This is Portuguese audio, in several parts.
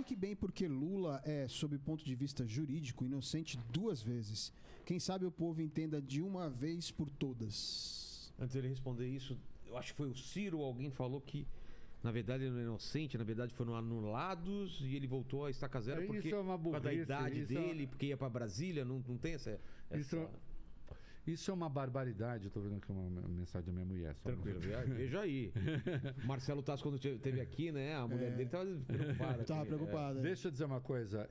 Explique bem porque Lula é, sob o ponto de vista jurídico, inocente 2 vezes. Quem sabe o povo entenda de uma vez por todas. Antes de ele responder isso, eu acho que foi o Ciro, alguém falou que na verdade ele não é inocente, na verdade foram anulados e ele voltou a estaca zero porque Isso é uma por causa da burrice, idade isso dele, porque ia para Brasília, não tem essa... Isso é uma barbaridade. Eu tô vendo aqui uma mensagem da minha mulher. Tranquilo, veja aí. Marcelo Tasso, quando esteve aqui, né? A mulher dele estava preocupada. Estava preocupada. Deixa eu dizer uma coisa.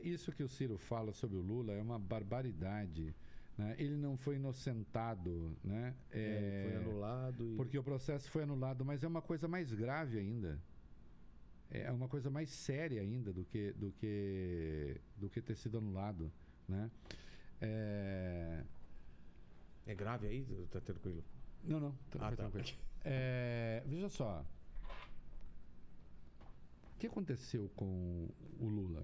Isso que o Ciro fala sobre o Lula é uma barbaridade. Né? Ele não foi inocentado, né? Foi anulado. Porque o processo foi anulado, mas é uma coisa mais grave ainda. É uma coisa mais séria ainda do que ter sido anulado, né? É grave aí? Tá tranquilo? Não. Tranquilo. Veja só. O que aconteceu com o Lula?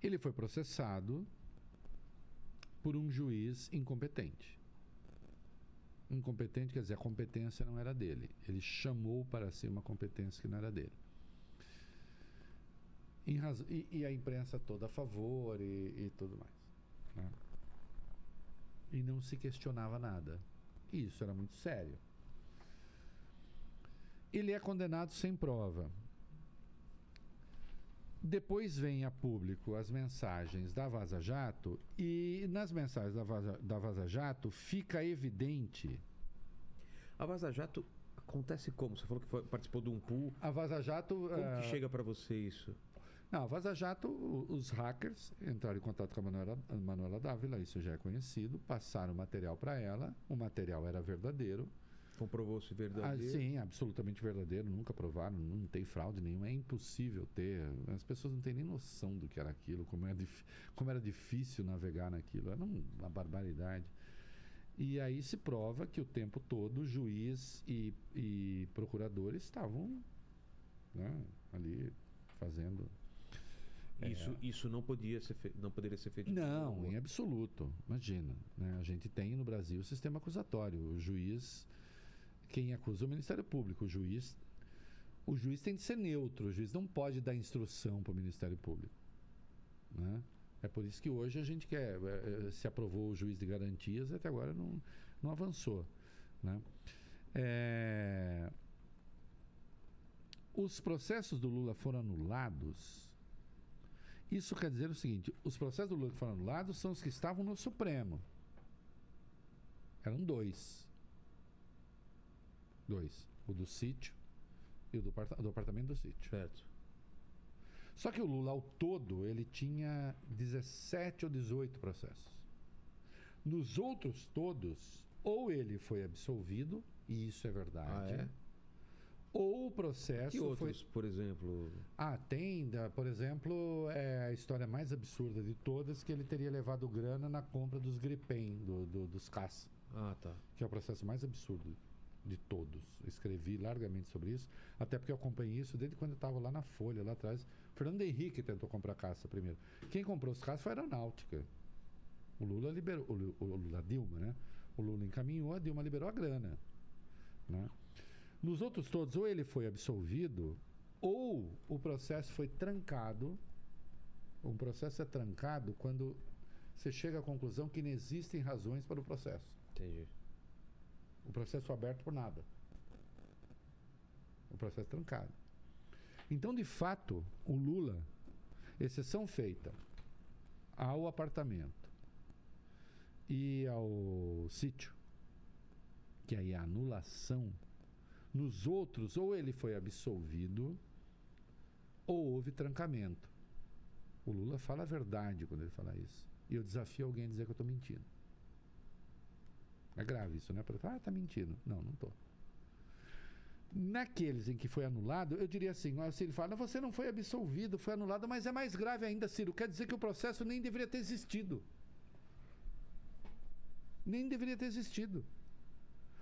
Ele foi processado por um juiz incompetente. Incompetente quer dizer, a competência não era dele. Ele chamou para si uma competência que não era dele. E a imprensa toda a favor e tudo mais, né? E não se questionava nada. E isso era muito sério. Ele é condenado sem prova. Depois vem a público as mensagens da Vaza Jato, e nas mensagens da Vaza Jato fica evidente... A Vaza Jato acontece como? Você falou que participou de um pool. A Vaza Jato... Como que chega para você isso? Não, a Vaza Jato, os hackers entraram em contato com a Manuela Dávila, isso já é conhecido, passaram o material para ela, o material era verdadeiro. Comprovou-se verdadeiro? Sim, absolutamente verdadeiro, nunca provaram, não tem fraude nenhuma, é impossível ter. As pessoas não têm nem noção do que era aquilo, como era difícil navegar naquilo, era uma barbaridade. E aí se prova que o tempo todo juiz e procuradores estavam, né, ali fazendo... Isso não poderia ser feito? Não, em absoluto. Imagina, né? A gente tem no Brasil o sistema acusatório. O juiz, quem acusa o Ministério Público, o juiz tem de ser neutro. O juiz não pode dar instrução para o Ministério Público, né? É por isso que hoje a gente se aprovou o juiz de garantias, até agora não avançou, né? Os processos do Lula foram anulados. Isso quer dizer o seguinte: os processos do Lula que foram anulados são os que estavam no Supremo. Eram 2. O do sítio e o do apartamento do sítio. Certo. Só que o Lula, ao todo, ele tinha 17 ou 18 processos. Nos outros todos, ou ele foi absolvido, e isso é verdade, ou o processo que outros, por exemplo? Tem, por exemplo, a história mais absurda de todas, que ele teria levado grana na compra dos Gripen, dos caça. Tá. Que é o processo mais absurdo de todos. Eu escrevi largamente sobre isso, até porque eu acompanhei isso desde quando eu estava lá na Folha, lá atrás. Fernando Henrique tentou comprar caça primeiro. Quem comprou os caças foi a Aeronáutica. O Lula liberou, a Dilma, né? O Lula encaminhou, a Dilma liberou a grana, né? Nos outros todos, ou ele foi absolvido, ou o processo foi trancado. Um processo é trancado quando você chega à conclusão que não existem razões para o processo. Entendi. O processo foi aberto por nada. O processo é trancado. Então, de fato, o Lula, exceção feita ao apartamento e ao sítio, que aí é a anulação. Nos outros, ou ele foi absolvido, ou houve trancamento. O Lula fala a verdade quando ele fala isso. E eu desafio alguém a dizer que eu estou mentindo. É grave isso, né? Para falar, tá mentindo. Não estou. Naqueles em que foi anulado, eu diria assim, se ele fala, você não foi absolvido, foi anulado, mas é mais grave ainda, Ciro. Quer dizer que o processo nem deveria ter existido. Nem deveria ter existido.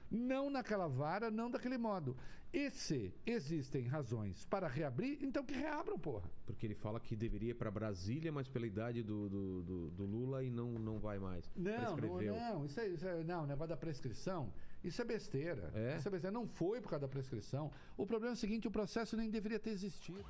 Não naquela vara, não daquele modo. E se existem razões para reabrir, então que reabram, porra. Porque ele fala que deveria ir para Brasília, mas pela idade do Lula e não vai mais. Não, isso aí, não, o negócio da prescrição, Isso é besteira. É? Isso é besteira. Não foi por causa da prescrição. O problema é o seguinte, o processo nem deveria ter existido.